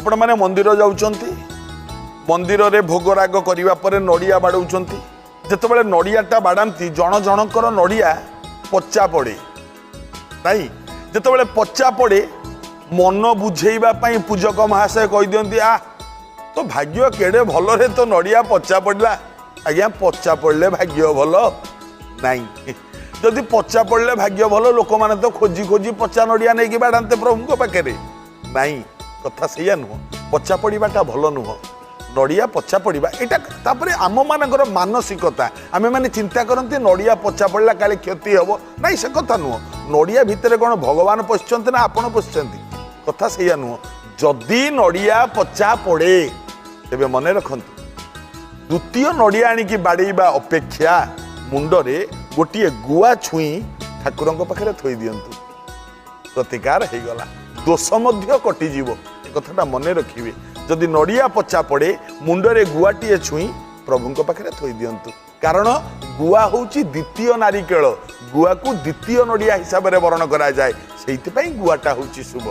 आपण मैंने मंदिर जाउछंती मंदिर रे भोगराग करिवा परे नड़िया बाड़ौछंती जेतेबेले नड़ियाटा बाड़ांती जण जणकर नड़िया पचा पड़े नहीं जेतेबेले पचा पड़े मन बुझेइबा पई पूजक महाशय कहि दियंती आ तो भाग्य केड़े भल रे तो नड़िया पचा पड़ला आज्ञा पचा पड़ले भाग्य भल नहीं जदि पचा पड़ले भाग्य भल लोक माने तो खोजी खोजी पचा नड़िया नहीं कि बाड़ांते प्रभु पाखे नहीं कथा सैया नुह पचा पड़ाटा भल नुह नड़िया पचा पड़ा यहाँ आम मानकर मानसिकता आम मैंने चिंता करते नड़िया पचा पड़ा काले क्षति हम ना से कथा नुह नड़िया भितर कौन भगवान पशिंट ना आपड़ पशिंट कथा सैया नुह जदि नड़िया पचा पड़े तेरे मन रखु द्वितीय नड़िया आणिकी बाड़ेबा अपेक्षा मुंडरे गोटे गुआ छुई ठाकुर पाखे थोई दिंतु प्रतिकार हो गला दोष कटिज कथा मन रखिए जदि नड़िया पचा पड़े मुंडरे गुआटीए छुई प्रभु पाखे थोई दिंतु कारण गुआ हूँ द्वितीय नारिकेल गुआ को द्वितीय नड़िया हिसाब से वर्ण करा जाए से गुआटा हूँ शुभ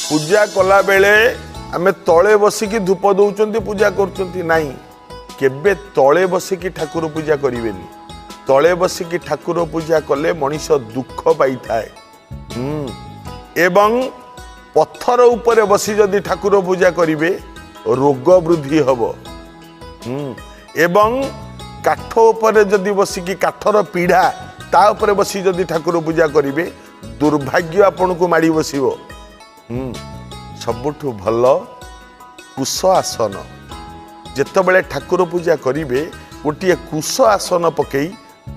पूजा कला बेले आम तले बसिकी धूप दौरान पूजा कर केबे तले बसिकी ठाकुर पूजा करें तले बसिकी ठाकुर पूजा कले मनीष दुख पाई थाए एवं पत्थर उपरे बसी जदि ठाकुर पूजा करिवे रोग वृद्धि हब एवं काठ उपरे जदि बसिकी काठर पीढ़ा ता उपरे बसी जदि ठाकुर पूजा करिवे दुर्भाग्य आपन को माड़ी बसिबो सबुठु भल कुश आसन जेतेबेले ठाकुर पूजा करिवे गोटे कुश आसन पकई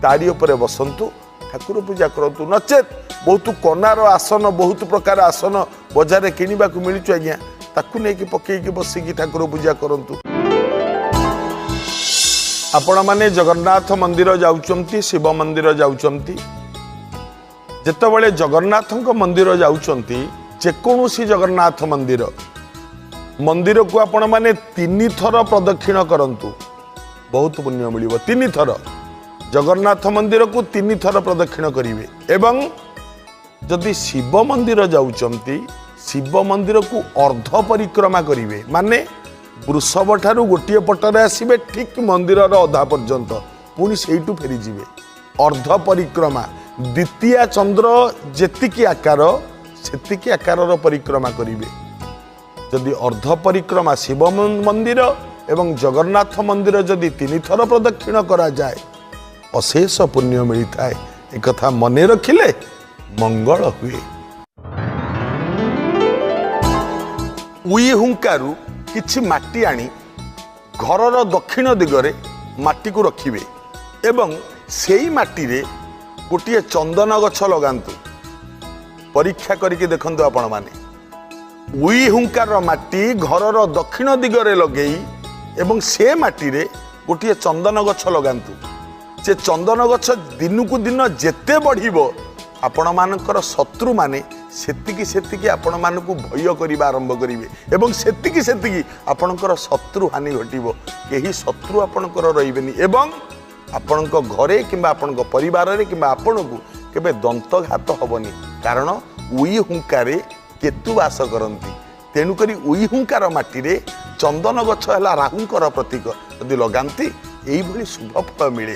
तारी उपरे बसंतु ठाकुर पूजा करंतु नचेत बहुत कनार आसन बहुत प्रकार आसन बजार किणवा मिलूँ आज्ञा ताकू नहीं पकईकी बसिकी ठाकुर पूजा करंतु आपण माने जगन्नाथ मंदिर जाउचंती शिव मंदिर जाउचंती जेतेबेले जगन्नाथ मंदिर जाउचंती जेकोसी जगन्नाथ मंदिर मंदिर को आपण माने 3 थर प्रदक्षिण करंतु बहुत पुण्य मिलिबो 3 थर जगन्नाथ मंदिर को 3 थर प्रदक्षिण करिवे एवं जदि शिव मंदिर जाउचंती शिव मंदिर को अर्ध परिक्रमा करिवे माने वृषभ ठारू गोटे पटरे आसिबे ठीक मंदिर अधा पर्यंत पुणी सेठू फेरी जिवे अर्ध परिक्रमा द्वितीय चंद्र जेतिकी आकार सेतिकी आकार परिक्रमा करिवे जदि अर्ध परिक्रमा शिव मंदिर एवं जगन्नाथ मंदिर जदि 3 थर प्रदक्षिण करा जाए अशेष पुण्य मिलता है एक कथा मन रखिले मंगल हुए उई हुंकारु किछि माटी आनी घरर दक्षिण दिगरे माटी को रखिबे एवं सेई माटी रे गोटे चंदन गछ लगांतु परीक्षा करके देखंतु आपण माने उई हुंकार माटी घरर दक्षिण दिगरे लगेई एवं से माटी रे गोटे चंदन गछ लगांतु से चंदन गछ दिन को दिन जेते बढ़िबो आपण मानकर शत्रु माने सेतिकी सेतिकी आपण मानकु भय करिबा आरंभ करिवे एवं सेतिकी सेतिकी आपणकर शत्रु हानि घटिबो केही शत्रु आपणकर रहिबेनी एवं आपणक घरे किंबा आपणक परिवार रे किंबा आपणकु केबे दंतघात हबनी कारण उई हुंकारे केतु वास करंती तेणु करी उई हुंकार माटी रे चंदन गछ हला राहुंकर प्रतीक यदि लगांती एई भली शुभ फल मिले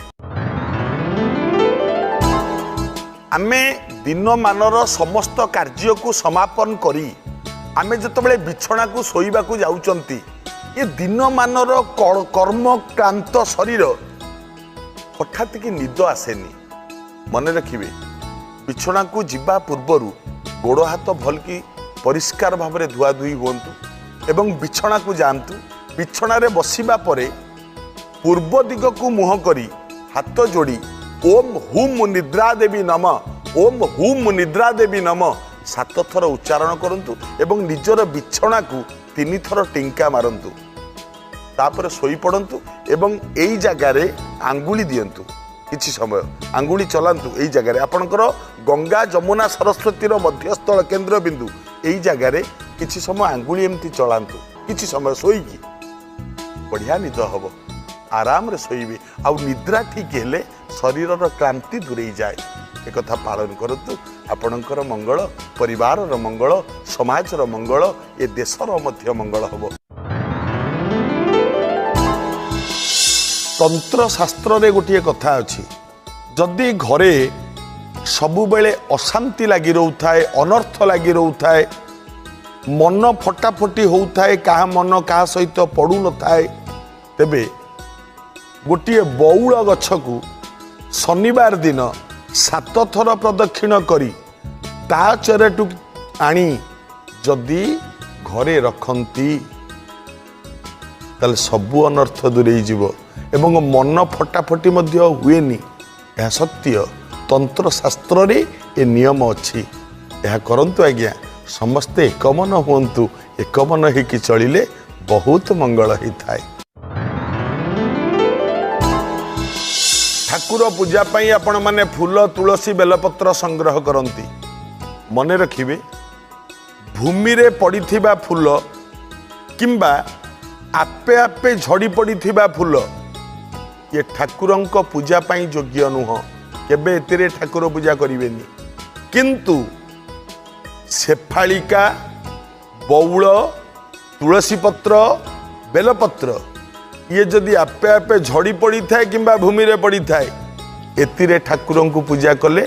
आमे दिन मानर समस्त कार्य को समापन करी आमे जतबेले बिछना को सोईबा को जाउचंती ये दिन मानर कर्म क्रांत शरीर हठात की निद आसेनी मन रखिए बिछना को जिबा पूर्वरु गोड़ हाथ भल की परिष्कार भाव में धुआ धुई हुंतु एवं बिछना को जातु बिछना रे बसिबा परे पूर्व दिग को मुह करी हाथ जोड़ी ओम हुम निद्रा देवी नम ओम हुम निद्रा देवी नम 7 थर उच्चारण करंतु एवं निजर बिछना को 3 थर टिंका मारंतु तापर सोई पड़ंतु एवं एई जगह रे आंगुली दियंतु किछि समय आंगुली चलांतु एई जगह रे आपनकर गंगा जमुना सरस्वती रो मध्यस्थल केंद्र बिंदु एई जगह रे किछि समय आंगुली एमती चलांतु किछि समय सोईकी बढ़िया निद हबो आराम रे सोईबे आ निद्रा ठीक हेले शरीर क्लांति दूरे जाए एक कथा पालन करतु आपणकर मंगल परिवार मंगल समाजर मंगल ए देशर मध्य मंगल हब। तंत्र शास्त्र रे गोटे कथा अच्छी जदि घरे सबुबेले अशांति लगी रोथाए अनर्थ लगी रोथाए मन फटाफटी होताए क्या मन क्या सहित पड़ू न थाए तेबे गोटे बौल गछ को शनिवार दिन 7 थर प्रदक्षिण करी ता चेरटू आनी जदि घरे रखती ताले सबु अनर्थ दूरे जीव एवं मन फटाफटी मध्य हुएनी। यह सत्य तंत्र शास्त्र रे ए नियम अच्छी यह करंतु आज्ञा समस्ते एकमन हुंतु एकमन होकि चलिले बहुत मंगल ही थाए। ठाकुर पूजा पाई आपण माने फूल तुलसी बेलपत्र संग्रह करती मन रखिबे भूमि रे पड़िथिबा फूल किंबा आपे आपे झड़ी पड़िथिबा फूल ये ठाकुरंक पूजा पाई योग्य नुह केबे एतिरे ठाकुर पूजा करिवेनी किंतु शेफालिका बौल तुलसी पत्र बेलपत्र ये जदि आपे आपे झड़ी पड़ी थाए किंबा भूमि रे पड़ी थाए एतिरे ठाकुरंक पूजा कले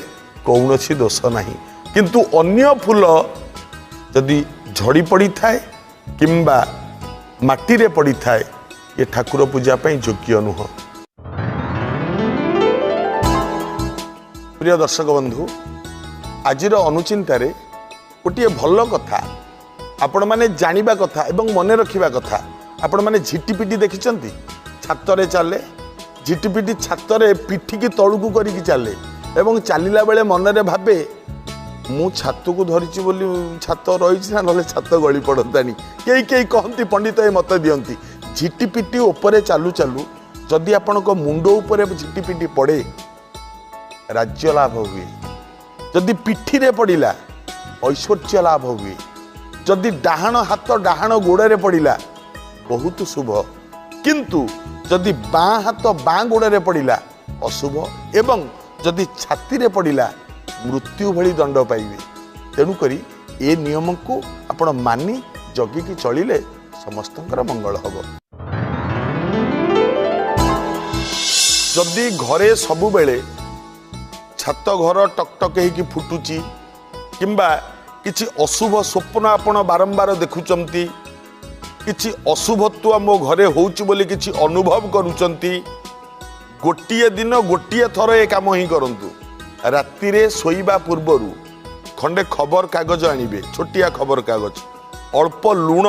कौनसी दोष नहीं किंतु अन्य फूल जदि झड़ी पड़ी थाए किंबा माटी रे पड़ी थाए ये ठाकुर पूजा पाई योग्य नुह। प्रिय दर्शक बंधु आजिर अनुचिंतारे गोटे भल कथा आपण माने जानिबा कथा एवं मने रखिबा कथा आपण माने झिटिपिटी देखिचंती छात रे चले झिटिपिटी छात रे पिठी की तळुकु करिकी चले एवं चलिला बेले मन रे भाबे मु छात को धरिची बोली छात रही ना नले छात गली पड़तानी कई कई कहती पंडित ए मत दियंती झिटिपिटी ऊपर चालू चालू जदि आपणक मुंड ऊपर झिटिपिटी पड़े राज्य लाभ हुए जदि पिठी रे पड़िला ऐश्वर्य लाभ हुए जदि डाहाण हाथ डाहाण गोड़े पड़िला बहुत शुभ किंतु जदि बाँ हाथ बाँ गोड़े पड़िला अशुभ एवं जदि छाती रे पड़िला मृत्यु भली दंड पाइबे तेणुकरी ए नियम को आपण मानी जगिकी चलिले समस्तंकर मंगल हब। जदि घरे सबु बेले छात घर टकटक होगी फुटुची किंबा किछि अशुभ स्वप्न आपण बारंबार देखुचंती किछि अशुभत्व मो घरे होउची बोली किछि अनुभव करूचंती गोटिए दिन गोटिए थर ए काम ही करंतु राति रे सोईबा पूर्वरु खंडे खबर कागज आनिबे छोटिया खबर कागज अल्प लुण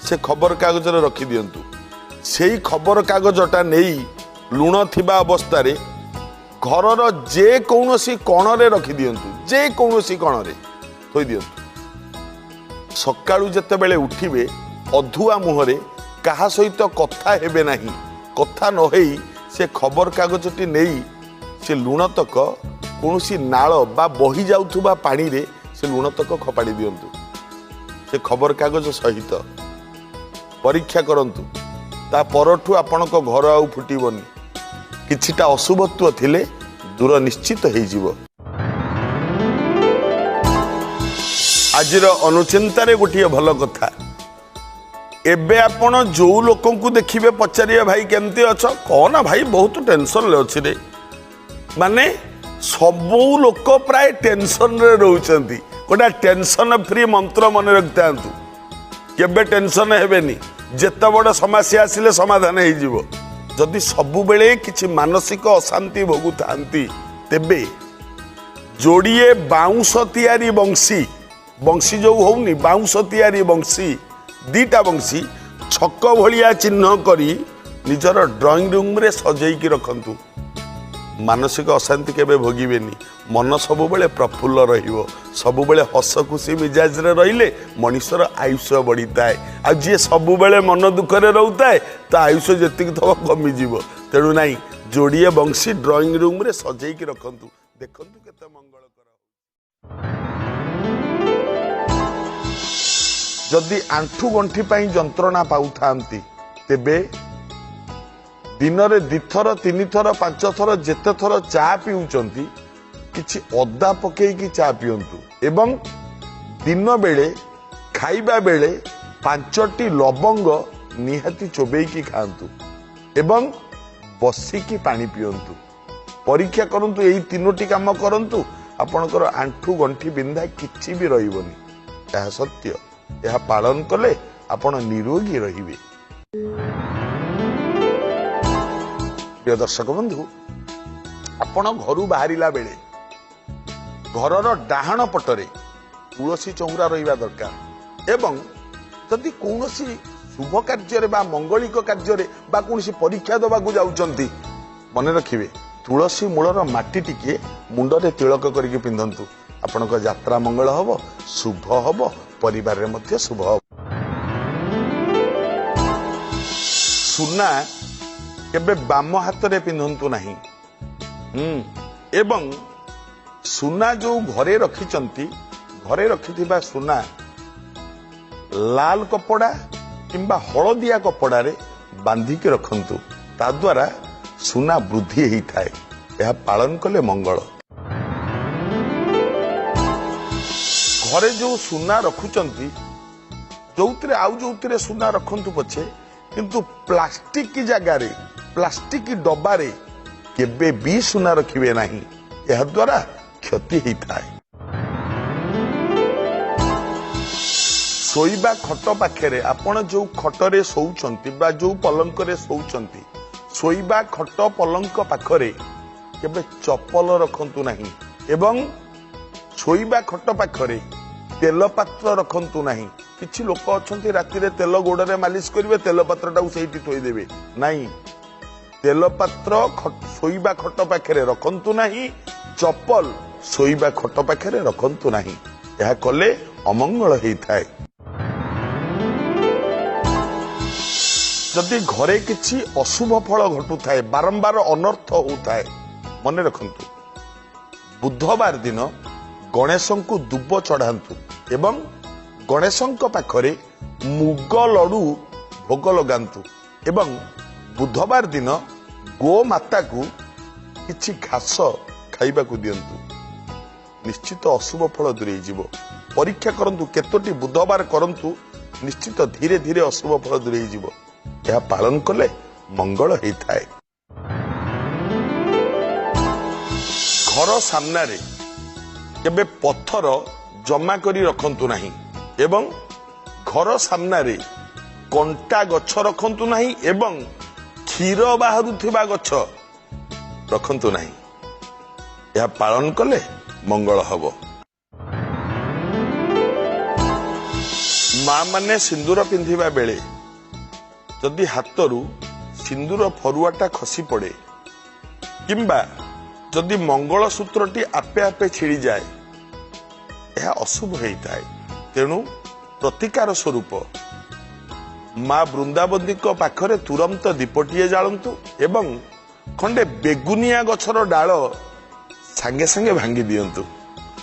से खबर कागज रे रखी दियंतु सेही खबर कागजटा नेई लुण थिबा अवस्था रे घरर जे कौनसी कण रे रखी दियंतु जे कौनसी कण रे थोई दियंतु सकाळु जते बेले उठिबे अधुआ मुहरे कहा सहित कथा हेबे नाही कथा न हेई से खबर कागजटी नेई से लुण तक कौनसी नाळ बा बही जाउथुबा पानी रे से लुण तक खपाड़ी दियंतु से खबर कागज सहित परीक्षा करंतु ता परठु आपणक घर आउ फुटिबनी किछिटा अशुभत्व थिले दूर निश्चित हो जीवो। आजिर अनुचिंतारे गोटे भल कथा एबे आपण जो लोक को देखिबे पचारिए भाई केमती अछ कहना भाई बहुत टेंशन ले अछि रे माने सबू लोक प्राय टेंशन रे रहउचंती गोटा टेंशन फ्री मंत्र मन रखतांतु केबे टेंशन हेबेनी जेते बड़ समस्या आसिले समाधान हो जीवो। जदि सबु बेले किछि मानसिक अशांति भोगु थांती तेबे जोड़िए बाउंस तियारी बंशी बंशी जो होउनी बाउंस तियारी बंशी दीटा बंशी छक भलिया चिन्ह करी निजर ड्राइंग रूम रे सजेकी रखंतु मानसिक अशांति केबे भोगिबेनी मन सबु बेले प्रफुल्ल रहिबो सबु बेले हस खुशी मिजाज रे रहिले मनुष्यर आयुष्य बढ़ीताए आ जे सबु बेले मन दुख रे रहउताए ता आयुष्य जेतिक थब कमी जीवो तेणु नाही जोड़िए बंशी ड्राइंग रूम रे सजेकी रखंतु देखंतु केते मंगलकर। जदि आंठू गंठी पाई जंत्रणा पाउथांती तेबे दिन रे 2 थर 3 थर 5 थर जेते थर चा पिउचंती किछि अदा पकेइकी चा पियंतु एवं दिन बेले खाइबा बेले 5टी लवंग निहाती चोबेइकी खांतु एवं बसिकी पानी पियंतु। परीक्षा करंतु एई 3टी काम करंतु आपणकर आंठू गंठी बिंधा किछि भी रहिबनी। यह सत्य, यह पालन कले आपण निरोगी रहिबे। प्रिय दर्शक बंधु, आपण घरू बाहरिला बेले घरर डाहाण पटरे तुलसी चौरा रहिबा दरकार एवं जदि कौनसी शुभ कार्य बा मंगलिक कार्य बा कौनसी परीक्षा दबाकू जाउचंती मन रखिबे तुलसी मूलर माटी टिके मुंडरे तिलक करके पिंधंतु। आपनक यात्रा मंगल हबो, शुभ हबो, परिवार रे मध्य शुभ हबो। सुना केबे बाम हाथ रे पिंधंतु नहीं। एवं सुना जो घरे रखिचंती घरे रखिथिबा सुना लाल कपड़ा किंबा हलदिया कपड़ा रे बांधी के रखंतु। ता द्वारा सुना वृद्धि ही थाए। यह पालन कले मंगल। घरे जो सुना रखुचंती जोउतरे आउ जोउतरे सुना रखंतु पछे किंतु प्लास्टिक की जगह रे प्लास्टिक की डब्बा रे केबे भी सुना रखिबे नहीं। यह द्वारा क्षति ही थाए। शोइबा खट पाखे आपण जो खटरे शोउचंती बा जो पलंक रे शोउचंती शोइबा खट पलंक पाखरे केबे चप्पल रखंतु नहीं एवं शोइबा खट पाखरे तेल पात्र रखंतु नहीं। किछि लोक अछंती राति रे तेल गोड़े मालिश करिवे तेल पात्रटा सेठी थोई देबे नहीं। तेल पात्र शोइबा खट पाखरे रखंतु नहीं। चप्पल शोइबा खट पाखरे रखंतु नहीं। यह कले अमंगल ही थाए। जदि घरे किछि अशुभ फल घटू थाए बारंबार अनर्थ होताए मन रखंतु बुधवार दिन गणेशंकु दुब चढ़ांतु एवं गणेशंक पाखरे मुग लडू भोग लगांतु एवं बुधवार दिन गो माता को किछि घास खाइबा को दियंतु। निश्चित अशुभ फल दूरे जीवो। परीक्षा करंतु केतोटी बुधवार करंतु निश्चित धीरे धीरे अशुभ फल दूरे जीवो। यह पालन कले मंगल ही थाए। घर सामना रे केबे पत्थर जमा करी रखंतु नहीं एवं घर सामना रे कंटा गछ रखंतु नहीं एवं क्षीर बाहरुथिबा गछ रखंतु नहीं। यह पालन कले मंगल हबो। मां माने सिंदूर पिंधिबा बेले जदि हाथरू सिंदूर फरुआटा खसी पड़े किंबा जदि मंगल सूत्रटी आपे आपे छिड़ी जाए यह अशुभ होता है। तेणु प्रतिकार स्वरूप मां वृंदावती पाखरे तुरंत दीपटीए जालंतु एवं खंडे बेगुनिया गछर डाल सांगे सांगे भांगी दियंतु।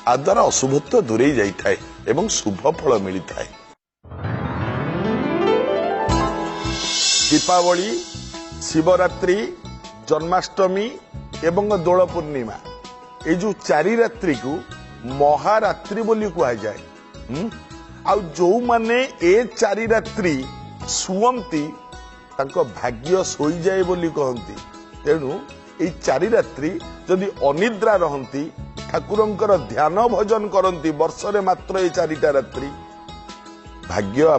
आ द्वारा अशुभत्व दूरे जाइए एवं शुभ फल मिलता है। दीपावली, शिवरात्रि, जन्माष्टमी एवं दोल पूर्णिमा ये जो 4 रात्रि को महारात्रि बोली कहा जाए। आउ जो माने ए 4 रात्रि सुवंती तांको भाग्य सोई जाए बोली कहंती। तेणु ए 4 रात्रि जदि अनिद्रा रहंती ठाकुरंकर ध्यान भजन करंती वर्ष रे मात्र ए 4टा रात्रि भाग्य